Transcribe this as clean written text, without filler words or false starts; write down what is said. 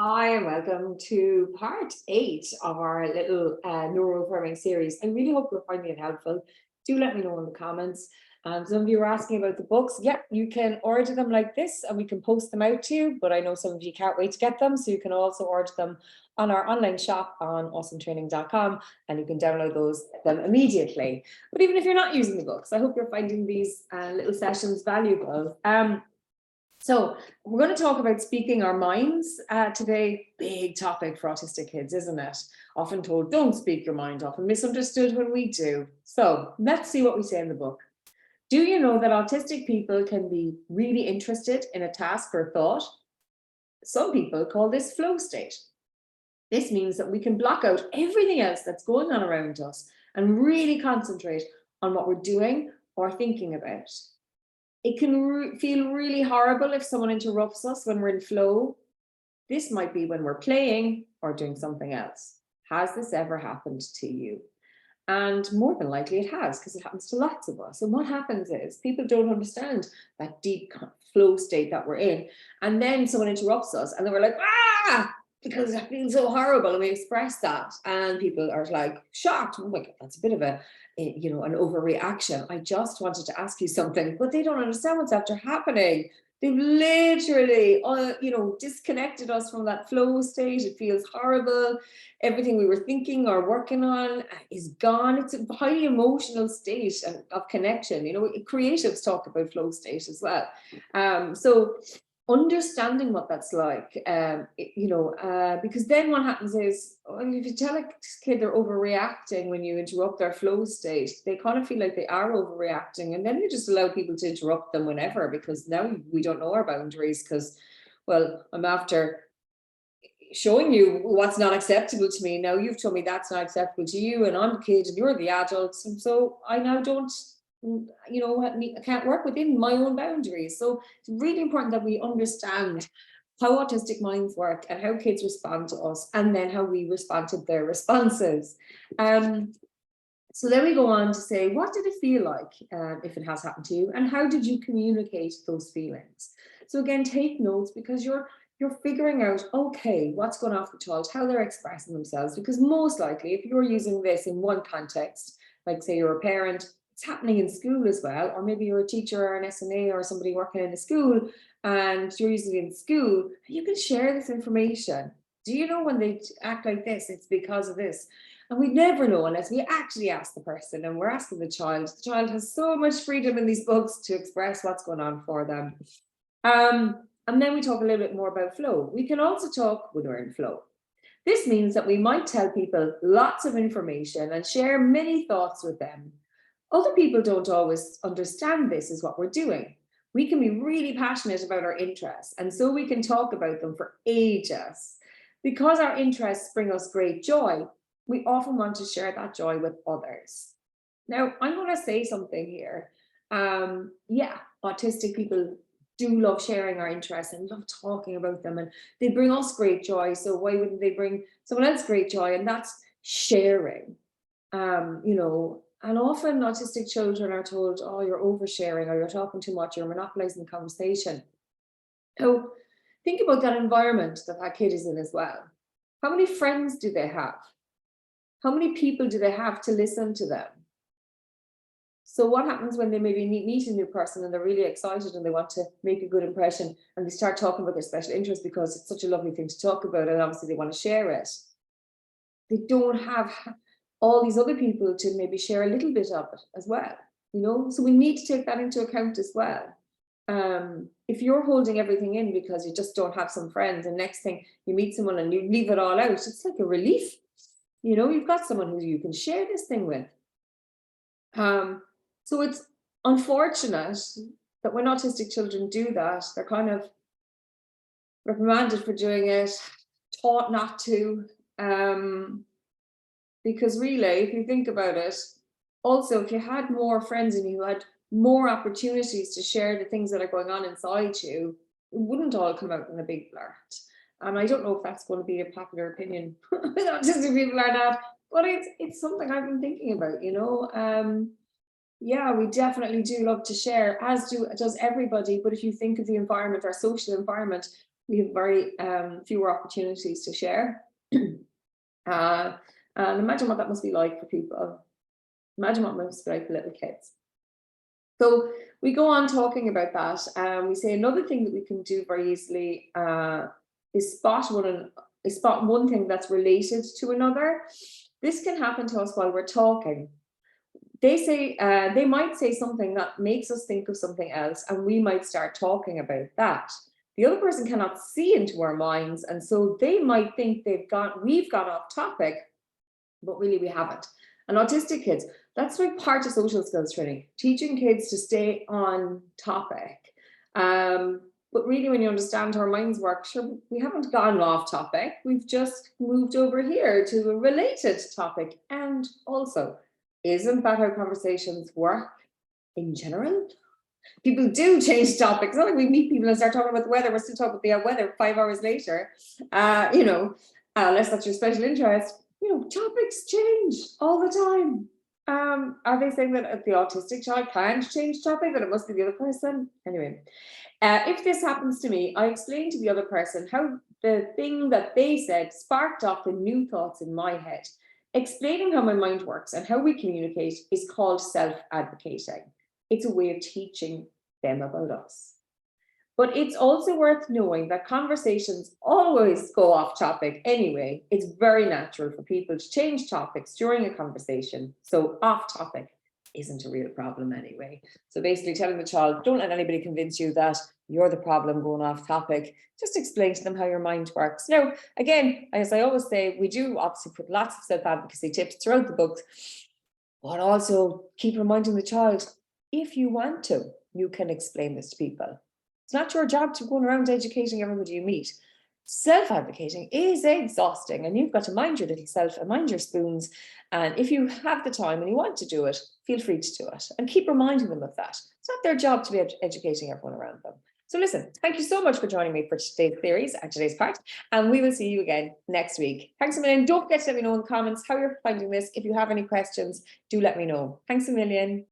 Hi, and welcome to part 8 of our little neuro-affirming series. I really hope you're finding it helpful. Do let me know in the comments. Some of you are asking about the books. Yeah, you can order them like this and we can post them out to you, but I know some of you can't wait to get them, so you can also order them on our online shop on awesometraining.com, and you can download them immediately. But even if you're not using the books, I hope you're finding these little sessions valuable. So we're going to talk about speaking our minds today. Big topic for autistic kids, isn't it? Often told, don't speak your mind, often misunderstood when we do. So let's see what we say in the book. Do you know that autistic people can be really interested in a task or thought? Some people call this flow state. This means that we can block out everything else that's going on around us and really concentrate on what we're doing or thinking about. It can feel really horrible if someone interrupts us when we're in flow. This might be when we're playing or doing something else. Has this ever happened to you? And more than likely it has, because it happens to lots of us. And what happens is people don't understand that deep flow state that we're in. And then someone interrupts us and then we're like, ah, because it feels so horrible. And we express that. And people are like shocked. Oh my God, that's a bit of an overreaction. I just wanted to ask you something, but they don't understand what's after happening. They've literally, disconnected us from that flow state. It feels horrible. Everything we were thinking or working on is gone. It's a highly emotional state of connection. Creatives talk about flow state as well. So understanding what that's like, because then what happens is, if you tell a kid they're overreacting when you interrupt their flow state, they kind of feel like they are overreacting, and then you just allow people to interrupt them whenever, because now we don't know our boundaries, because, well, I'm after showing you what's not acceptable to me. Now you've told me that's not acceptable to you, and I'm the kid and you're the adults, and so I now don't, I can't work within my own boundaries. So it's really important that we understand how autistic minds work and how kids respond to us, and then how we respond to their responses. So then we go on to say, what did it feel like if it has happened to you, and how did you communicate those feelings? So again, take notes, because you're figuring out, okay, what's going on with the child, how they're expressing themselves, because most likely if you're using this in one context, like say you're a parent, it's happening in school as well, or maybe you're a teacher or an SNA or somebody working in a school and you're using it in school, you can share this information. Do you know when they act like this, it's because of this? And we never know unless we actually ask the person, and we're asking the child. The child has so much freedom in these books to express what's going on for them. And then we talk a little bit more about flow. We can also talk when we're in flow. This means that we might tell people lots of information and share many thoughts with them. Other people don't always understand this is what we're doing. We can be really passionate about our interests, and so we can talk about them for ages. Because our interests bring us great joy, we often want to share that joy with others. Now, I'm going to say something here. Autistic people do love sharing our interests and love talking about them, and they bring us great joy. So why wouldn't they bring someone else great joy? And that's sharing. And often autistic children are told, oh, you're oversharing, or you're talking too much, you're monopolizing the conversation. So think about that environment that kid is in as well. How many friends do they have? How many people do they have to listen to them? So what happens when they maybe meet a new person and they're really excited and they want to make a good impression, and they start talking about their special interest because it's such a lovely thing to talk about, and obviously they want to share it. They don't have all these other people to maybe share a little bit of it as well, so we need to take that into account as well. If you're holding everything in because you just don't have some friends, and next thing you meet someone and you leave it all out, it's like a relief. You've got someone who you can share this thing with. So it's unfortunate that when autistic children do that, they're kind of reprimanded for doing it, taught not to, because really, if you think about it, also, if you had more friends and you had more opportunities to share the things that are going on inside you, it wouldn't all come out in a big blurt. And I don't know if that's going to be a popular opinion with autistic people or not, but it's something I've been thinking about, Yeah, we definitely do love to share, as does everybody. But if you think of the environment, our social environment, we have very fewer opportunities to share. uh, and imagine what that must be like for people. Imagine what it must be like for little kids. So we go on talking about that. We say another thing that we can do very easily is spot one thing that's related to another. This can happen to us while we're talking. They might say something that makes us think of something else, and we might start talking about that. The other person cannot see into our minds, and so they might think we've gone off topic, but really we haven't. And autistic kids, that's like part of social skills training, teaching kids to stay on topic. But really, when you understand how our minds work, sure, we haven't gone off topic. We've just moved over here to a related topic. And also, isn't that how conversations work in general? People do change topics. It's not like we meet people and start talking about the weather. We're still talking about the weather 5 hours later. Unless that's your special interest. Topics change all the time. Are they saying that the autistic child can't change topic, that it must be the other person? Anyway, if this happens to me, I explain to the other person how the thing that they said sparked off the new thoughts in my head. Explaining how my mind works and how we communicate is called self-advocating. It's a way of teaching them about us. But it's also worth knowing that conversations always go off topic anyway. It's very natural for people to change topics during a conversation. So off topic isn't a real problem anyway. So basically telling the child, don't let anybody convince you that you're the problem going off topic. Just explain to them how your mind works. Now, again, as I always say, we do obviously put lots of self-advocacy tips throughout the book, but also keep reminding the child, if you want to, you can explain this to people. It's not your job to go around educating everybody you meet. Self-advocating is exhausting, and you've got to mind your little self and mind your spoons. And if you have the time and you want to do it, feel free to do it, and keep reminding them of that. It's not their job to be educating everyone around them. So listen, thank you so much for joining me for today's series and today's part, and we will see you again next week. Thanks a million. Don't forget to let me know in the comments how you're finding this. If you have any questions, do let me know. Thanks a million.